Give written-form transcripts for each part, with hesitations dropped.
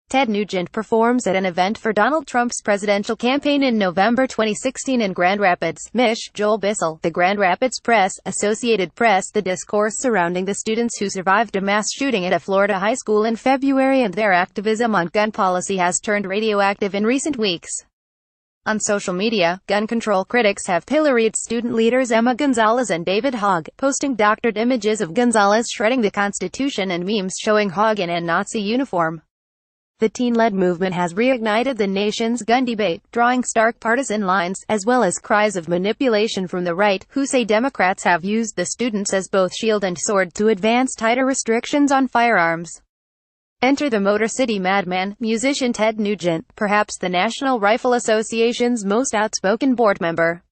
Ted Nugent performs at an event for Donald Trump's presidential campaign in November 2016 in Grand Rapids, Mich. Joel Bissell, The Grand Rapids Press, Associated Press. The discourse surrounding the students who survived a mass shooting at a Florida high school in February and their activism on gun policy has turned radioactive in recent weeks. On social media, gun control critics have pilloried student leaders Emma Gonzalez and David Hogg, posting doctored images of Gonzalez shredding the Constitution and memes showing Hogg in a Nazi uniform. The teen-led movement has reignited the nation's gun debate, drawing stark partisan lines, as well as cries of manipulation from the right, who say Democrats have used the students as both shield and sword to advance tighter restrictions on firearms. Enter the Motor City Madman, musician Ted Nugent, perhaps the National Rifle Association's most outspoken board member.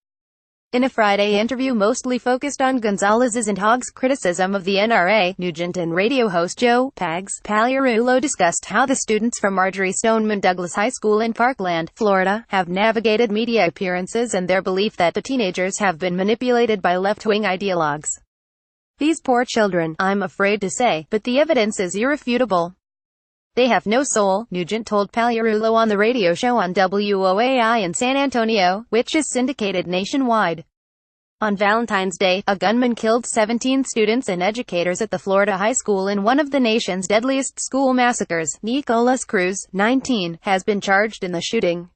In a Friday interview mostly focused on Gonzalez's and Hogg's criticism of the NRA, Nugent and radio host Joe Pags Pagliarulo discussed how the students from Marjorie Stoneman Douglas High School in Parkland, Florida, have navigated media appearances and their belief that the teenagers have been manipulated by left-wing ideologues. These poor children, I'm afraid to say, but the evidence is irrefutable. They have no soul, Nugent told Pagliarulo on the radio show on WOAI in San Antonio, which is syndicated nationwide. On Valentine's Day, a gunman killed 17 students and educators at the Florida high school in one of the nation's deadliest school massacres. Nicolas Cruz, 19, has been charged in the shooting.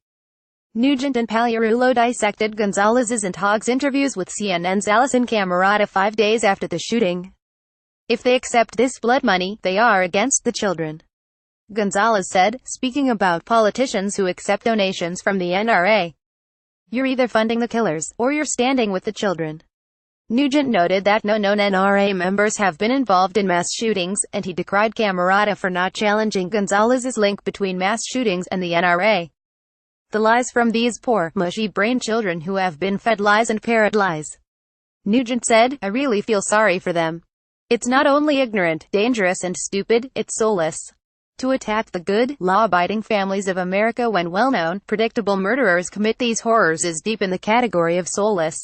Nugent and Pagliarulo dissected Gonzalez's and Hogg's interviews with CNN's Alisyn Camerota 5 days after the shooting. If they accept this blood money, they are against the children, Gonzalez said, speaking about politicians who accept donations from the NRA. You're either funding the killers, or you're standing with the children. Nugent noted that no known NRA members have been involved in mass shootings, and he decried Camerota for not challenging Gonzalez's link between mass shootings and the NRA. The lies from these poor, mushy-brained children who have been fed lies and parrot lies. Nugent said, I really feel sorry for them. It's not only ignorant, dangerous and stupid, it's soulless. To attack the good, law-abiding families of America when well-known, predictable murderers commit these horrors is deep in the category of soulless.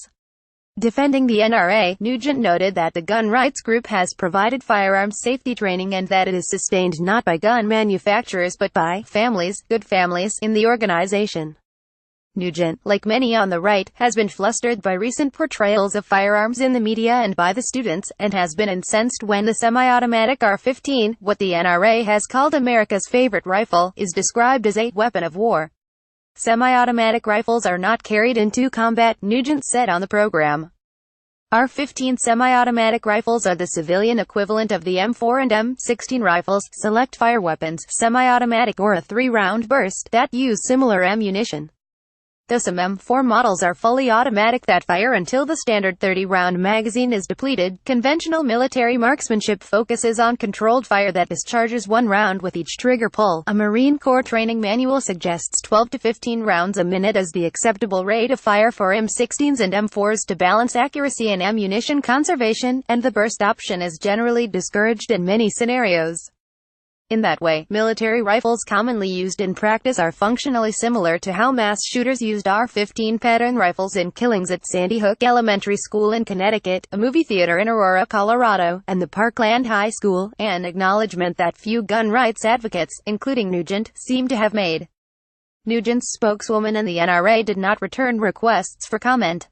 Defending the NRA, Nugent noted that the gun rights group has provided firearms safety training and that it is sustained not by gun manufacturers but by families, good families, in the organization. Nugent, like many on the right, has been flustered by recent portrayals of firearms in the media and by the students, and has been incensed when the semi-automatic AR-15, what the NRA has called America's favorite rifle, is described as a weapon of war. Semi-automatic rifles are not carried into combat, Nugent said on the program. AR-15 semi-automatic rifles are the civilian equivalent of the M4 and M16 rifles, select fire weapons, semi-automatic or a 3-round burst, that use similar ammunition. Though some M4 models are fully automatic that fire until the standard 30-round magazine is depleted, conventional military marksmanship focuses on controlled fire that discharges 1 round with each trigger pull. A Marine Corps training manual suggests 12 to 15 rounds a minute as the acceptable rate of fire for M16s and M4s to balance accuracy and ammunition conservation, and the burst option is generally discouraged in many scenarios. In that way, military rifles commonly used in practice are functionally similar to how mass shooters used AR-15 pattern rifles in killings at Sandy Hook Elementary School in Connecticut, a movie theater in Aurora, Colorado, and the Parkland High School, an acknowledgement that few gun rights advocates, including Nugent, seem to have made. Nugent's spokeswoman and the NRA did not return requests for comment.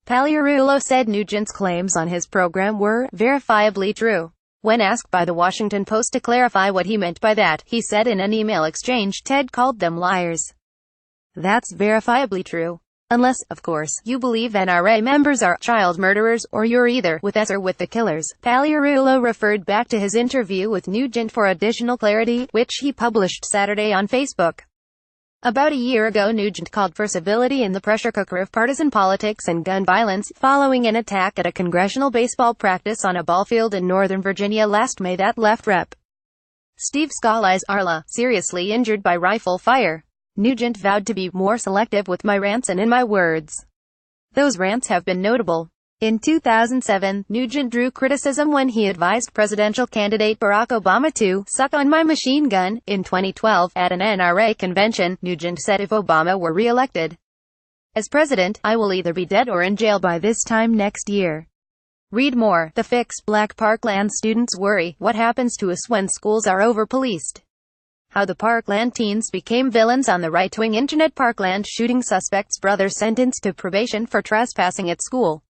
Pagliarulo said Nugent's claims on his program were verifiably true. When asked by The Washington Post to clarify what he meant by that, he said in an email exchange Ted called them liars. That's verifiably true. Unless, of course, you believe NRA members are child murderers, or you're either with us or with the killers. Pagliarulo referred back to his interview with Nugent for additional clarity, which he published Saturday on Facebook. About a year ago Nugent called for civility in the pressure cooker of partisan politics and gun violence, following an attack at a congressional baseball practice on a ball field in Northern Virginia last May that left Rep. Steve Scalise, Arla, seriously injured by rifle fire. Nugent vowed to be more selective with my rants and in my words. Those rants have been notable. In 2007, Nugent drew criticism when he advised presidential candidate Barack Obama to suck on my machine gun. In 2012, at an NRA convention, Nugent said if Obama were re-elected as president, I will either be dead or in jail by this time next year. Read more. The Fix. Black Parkland students worry, what happens to us when schools are over-policed? How the Parkland teens became villains on the right-wing internet. Parkland shooting suspect's brother sentenced to probation for trespassing at school.